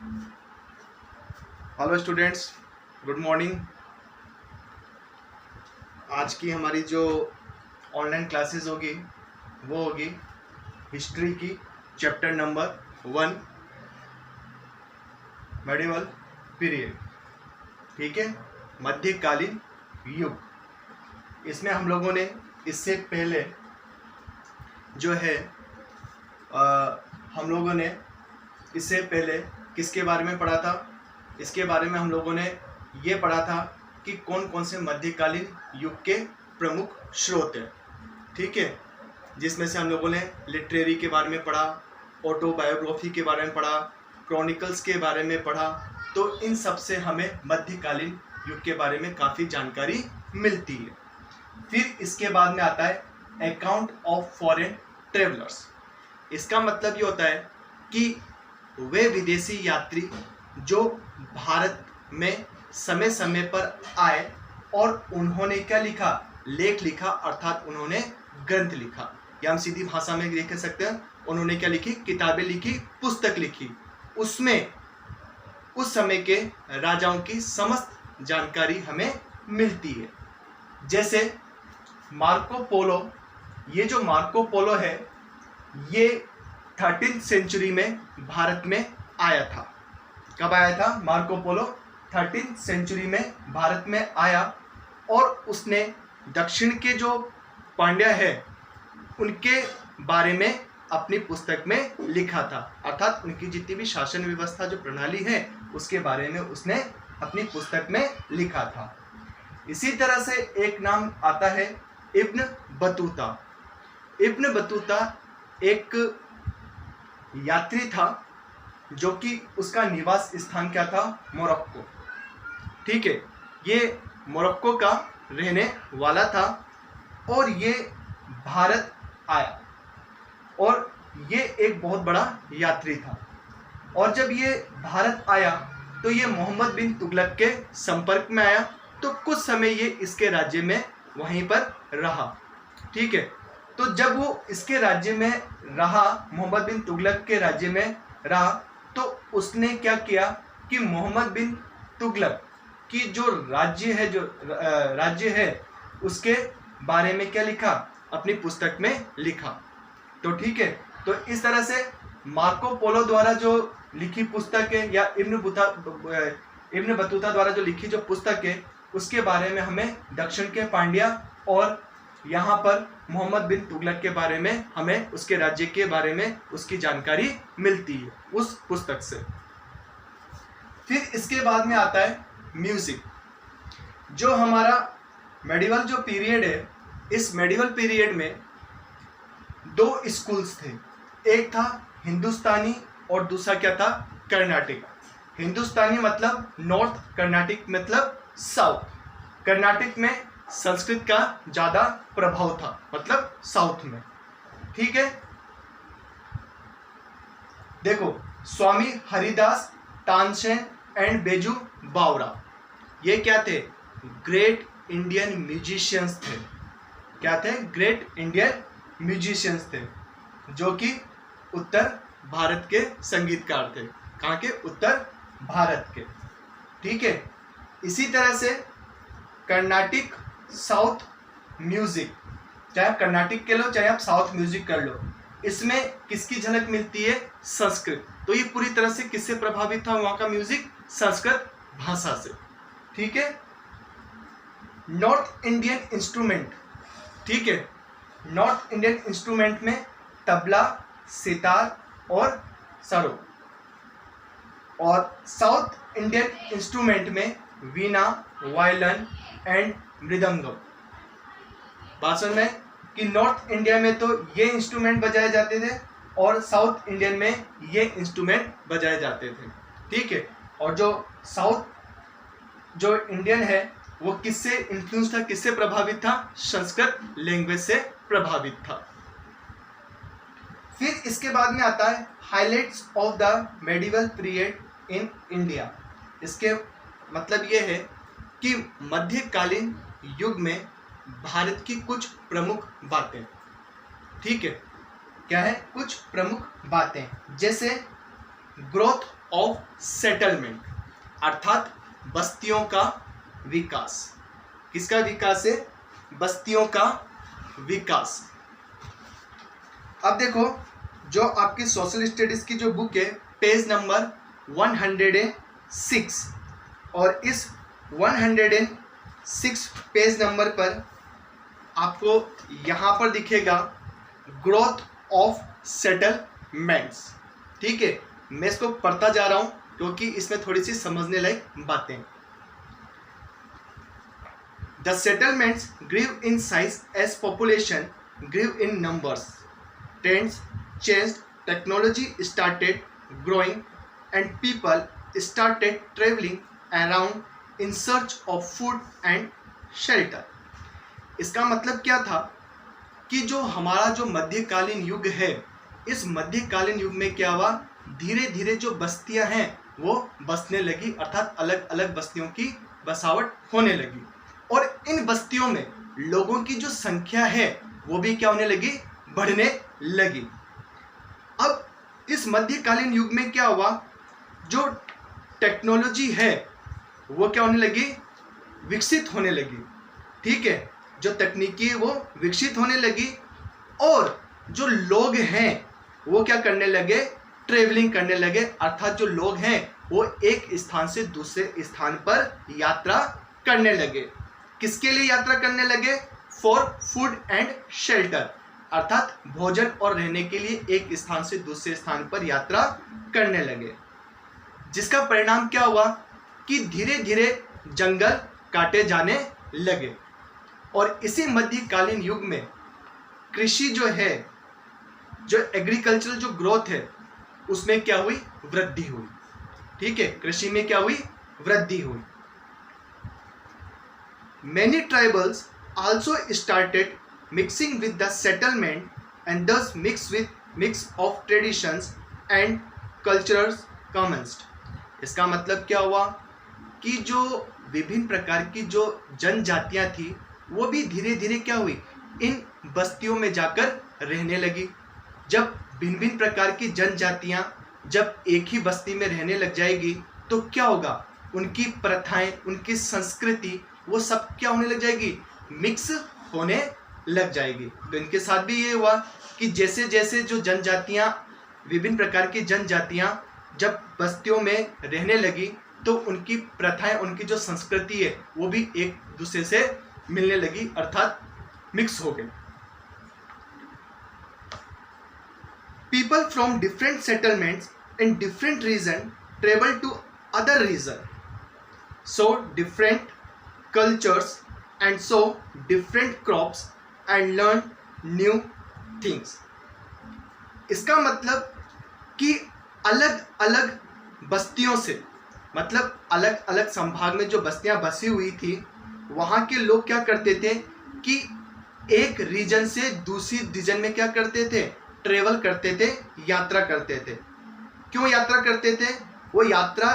Hello students, good morning. आज की हमारी जो ऑनलाइन क्लासेस होगी वो होगी हिस्ट्री की, चैप्टर नंबर 1, मेडिवल पीरियड। ठीक है, मध्यकालीन युग। इसमें हम लोगों ने इससे पहले जो है हम लोगों ने इससे पहले किसके बारे में पढ़ा था? इसके बारे में हम लोगों ने ये पढ़ा था कि कौन कौन से मध्यकालीन युग के प्रमुख स्रोत हैं। ठीक है, जिसमें से हम लोगों ने लिटरेरी के बारे में पढ़ा, ऑटोबायोग्राफी के बारे में पढ़ा, क्रॉनिकल्स के बारे में पढ़ा। तो इन सब से हमें मध्यकालीन युग के बारे में काफ़ी जानकारी मिलती है। फिर इसके बाद में आता है अकाउंट ऑफ फॉरेन ट्रेवलर्स। इसका मतलब ये होता है कि वे विदेशी यात्री जो भारत में समय समय पर आए और उन्होंने क्या लिखा? लेख लिखा, अर्थात उन्होंने ग्रंथ लिखा, या हम सीधी भाषा में लिख सकते हैं उन्होंने क्या लिखी? किताबें लिखी, पुस्तक लिखी। उसमें उस समय के राजाओं की समस्त जानकारी हमें मिलती है। जैसे मार्को पोलो, ये जो मार्को पोलो है ये 13th सेंचुरी में भारत में आया था। कब आया था मार्को पोलो? 13th सेंचुरी में भारत में आया और उसने दक्षिण के जो पांड्या है उनके बारे में अपनी पुस्तक में लिखा था, अर्थात उनकी जितनी भी शासन व्यवस्था जो प्रणाली है उसके बारे में उसने अपनी पुस्तक में लिखा था। इसी तरह से एक नाम आता है इब्न बतूता। इब्न बतूता एक यात्री था जो कि उसका निवास स्थान क्या था? मोरक्को। ठीक है, ये मोरक्को का रहने वाला था और ये भारत आया और ये एक बहुत बड़ा यात्री था। और जब ये भारत आया तो ये मोहम्मद बिन तुगलक के संपर्क में आया, तो कुछ समय ये इसके राज्य में वहीं पर रहा। ठीक है, तो जब वो इसके राज्य में रहा, मोहम्मद बिन तुगलक के राज्य में रहा, तो उसने क्या किया कि मोहम्मद बिन तुगलक की जो राज्य है उसके बारे में क्या लिखा? अपनी पुस्तक में लिखा। तो ठीक है, तो इस तरह से मार्को पोलो द्वारा जो लिखी पुस्तक है या इब्न बतूता द्वारा जो लिखी जो पुस्तक है उसके बारे में हमें दक्षिण के पांड्या और यहाँ पर मोहम्मद बिन तुगलक के बारे में हमें उसके राज्य के बारे में उसकी जानकारी मिलती है उस पुस्तक से। फिर इसके बाद में आता है म्यूजिक। जो हमारा मेडिवल जो पीरियड है, इस मेडिवल पीरियड में दो स्कूल्स थे, एक था हिंदुस्तानी और दूसरा क्या था? कर्नाटिक। हिंदुस्तानी मतलब नॉर्थ, कर्नाटिक मतलब साउथ। कर्नाटिक में संस्कृत का ज्यादा प्रभाव था, मतलब साउथ में। ठीक है, देखो स्वामी हरिदास, तानसेन एंड बेजू बावरा, ये क्या थे? ग्रेट इंडियन म्यूजिशियंस थे। क्या थे? ग्रेट इंडियन म्यूजिशियंस थे, जो कि उत्तर भारत के संगीतकार थे। कहाँ के? उत्तर भारत के। ठीक है, इसी तरह से कर्नाटिक साउथ म्यूजिक, चाहे आप कर्नाटिक के लो चाहे आप साउथ म्यूजिक कर लो, इसमें किसकी झलक मिलती है? संस्कृत। तो ये पूरी तरह से किससे प्रभावित था वहां का म्यूजिक? संस्कृत भाषा से। ठीक है, नॉर्थ इंडियन इंस्ट्रूमेंट। ठीक है, नॉर्थ इंडियन इंस्ट्रूमेंट में तबला, सितार और सरो, और साउथ इंडियन इंस्ट्रूमेंट में वीणा, वायलिन एंड मृदंगम। बात समझ में कि नॉर्थ इंडिया में तो ये इंस्ट्रूमेंट बजाए जाते थे और साउथ इंडियन में ये इंस्ट्रूमेंट बजाए जाते थे। ठीक है, और जो साउथ जो इंडियन है वो किससे इन्फ्लुएंस था, किससे प्रभावित था? संस्कृत लैंग्वेज से प्रभावित था। फिर इसके बाद में आता है highlights of the medieval period in India. इसके मतलब ये है कि मध्यकालीन युग में भारत की कुछ प्रमुख बातें। ठीक है, क्या है? कुछ प्रमुख बातें, जैसे ग्रोथ ऑफ सेटलमेंट, अर्थात बस्तियों का विकास। किसका विकास है? बस्तियों का विकास। अब देखो, जो आपकी सोशल स्टडीज की जो बुक है, पेज नंबर 106, और इस 106 पेज नंबर पर आपको यहाँ पर दिखेगा ग्रोथ ऑफ सेटलमेंट्स। ठीक है, मैं इसको पढ़ता जा रहा हूँ क्योंकि इसमें थोड़ी सी समझने लायक बातें। The settlements grew in size as population grew in numbers. Trends changed, technology started growing, and people started traveling around in search of food and shelter. इसका मतलब क्या था कि जो हमारा जो मध्यकालीन युग है, इस मध्यकालीन युग में क्या हुआ, धीरे धीरे जो बस्तियां हैं वो बसने लगी, अर्थात अलग अलग बस्तियों की बसावट होने लगी, और इन बस्तियों में लोगों की जो संख्या है वो भी क्या होने लगी, बढ़ने लगी। अब इस मध्यकालीन युग में क्या हुआ, जो टेक्नोलॉजी है वो क्या होने लगी, विकसित होने लगी। ठीक है, जो तकनीकी है वो विकसित होने लगी, और जो लोग हैं वो क्या करने लगे, ट्रेवलिंग करने लगे, अर्थात जो लोग हैं वो एक स्थान से दूसरे स्थान पर यात्रा करने लगे। किसके लिए यात्रा करने लगे? फॉर फूड एंड शेल्टर, अर्थात भोजन और रहने के लिए एक स्थान से दूसरे स्थान पर यात्रा करने लगे, जिसका परिणाम क्या हुआ कि धीरे धीरे जंगल काटे जाने लगे। और इसी मध्यकालीन युग में कृषि जो है, जो एग्रीकल्चरल जो ग्रोथ है, उसमें क्या हुई, वृद्धि हुई। ठीक है, कृषि में क्या हुई, वृद्धि हुई। Many tribals also started mixing with the settlement and thus mix of traditions and cultures commenced. इसका मतलब क्या हुआ कि जो विभिन्न प्रकार की जो जनजातियां थी वो भी धीरे धीरे क्या हुई, इन बस्तियों में जाकर रहने लगी। जब भिन्न भिन्न प्रकार की जनजातियां जब एक ही बस्ती में रहने लग जाएगी तो क्या होगा, उनकी प्रथाएं, उनकी संस्कृति वो सब क्या होने लग जाएगी, मिक्स होने लग जाएगी। तो इनके साथ भी ये हुआ कि जैसे जैसे जो जनजातियां, विभिन्न प्रकार की जनजातियां जब बस्तियों में रहने लगी तो उनकी प्रथाएं, उनकी जो संस्कृति है वो भी एक दूसरे से मिलने लगी, अर्थात मिक्स हो गई। People from different settlements in different region travel to other region, so different cultures and so different crops and learn new things. इसका मतलब कि अलग अलग बस्तियों से, मतलब अलग अलग संभाग में जो बस्तियां बसी हुई थी, वहाँ के लोग क्या करते थे कि एक रीजन से दूसरी रीजन में क्या करते थे, ट्रेवल करते थे, यात्रा करते थे। क्यों यात्रा करते थे? वो यात्रा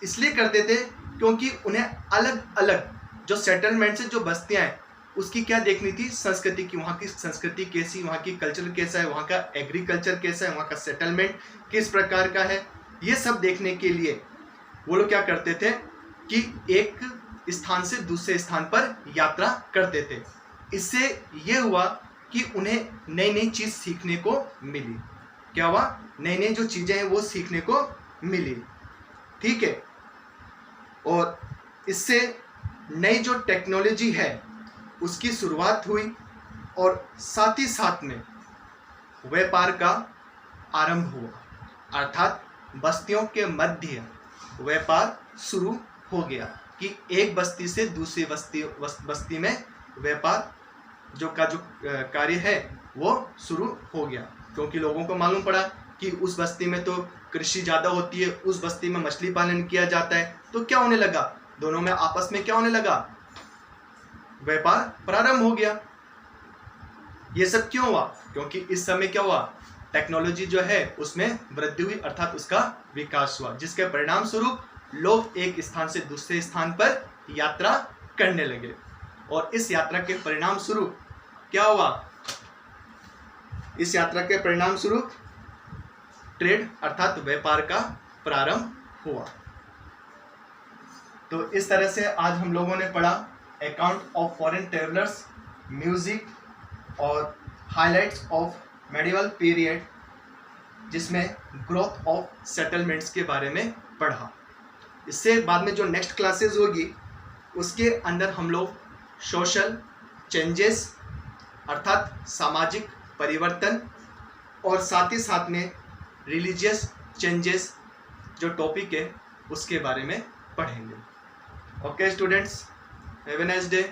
इसलिए करते थे क्योंकि उन्हें अलग अलग जो सेटलमेंट से जो बस्तियां हैं उसकी क्या देखनी थी, संस्कृति की, वहाँ की संस्कृति कैसी, वहाँ की कल्चर कैसा है, वहाँ का एग्रीकल्चर कैसा है, वहाँ का सेटलमेंट किस प्रकार का है, ये सब देखने के लिए वो लोग क्या करते थे कि एक स्थान से दूसरे स्थान पर यात्रा करते थे। इससे ये हुआ कि उन्हें नई नई चीज़ सीखने को मिली। क्या हुआ, नई नई जो चीज़ें हैं वो सीखने को मिली। ठीक है, और इससे नई जो टेक्नोलॉजी है उसकी शुरुआत हुई, और साथ ही साथ में व्यापार का आरंभ हुआ, अर्थात बस्तियों के मध्य व्यापार शुरू हो गया कि एक बस्ती से दूसरी बस्ती में व्यापार जो कार्य है वो शुरू हो गया, क्योंकि लोगों को मालूम पड़ा कि उस बस्ती में तो कृषि ज़्यादा होती है, उस बस्ती में मछली पालन किया जाता है, तो क्या होने लगा, दोनों में आपस में क्या होने लगा, व्यापार प्रारंभ हो गया। ये सब क्यों हुआ? क्योंकि इस समय क्या हुआ, टेक्नोलॉजी जो है उसमें वृद्धि हुई, अर्थात उसका विकास हुआ, जिसके परिणाम स्वरूप लोग एक स्थान से दूसरे स्थान पर यात्रा करने लगे। और इस यात्रा के परिणाम स्वरूप क्या हुआ, इस यात्रा के परिणाम स्वरूप ट्रेड अर्थात व्यापार का प्रारंभ हुआ। तो इस तरह से आज हम लोगों ने पढ़ा account of foreign travellers, music और हाइलाइट्स ऑफ मेडिवल पीरियड, जिसमें ग्रोथ ऑफ सेटलमेंट्स के बारे में पढ़ा। इससे बाद में जो नेक्स्ट क्लासेस होगी उसके अंदर हम लोग सोशल चेंजेस अर्थात सामाजिक परिवर्तन और साथ ही साथ में रिलीजियस चेंजेस जो टॉपिक है उसके बारे में पढ़ेंगे। Okay students, have a nice day.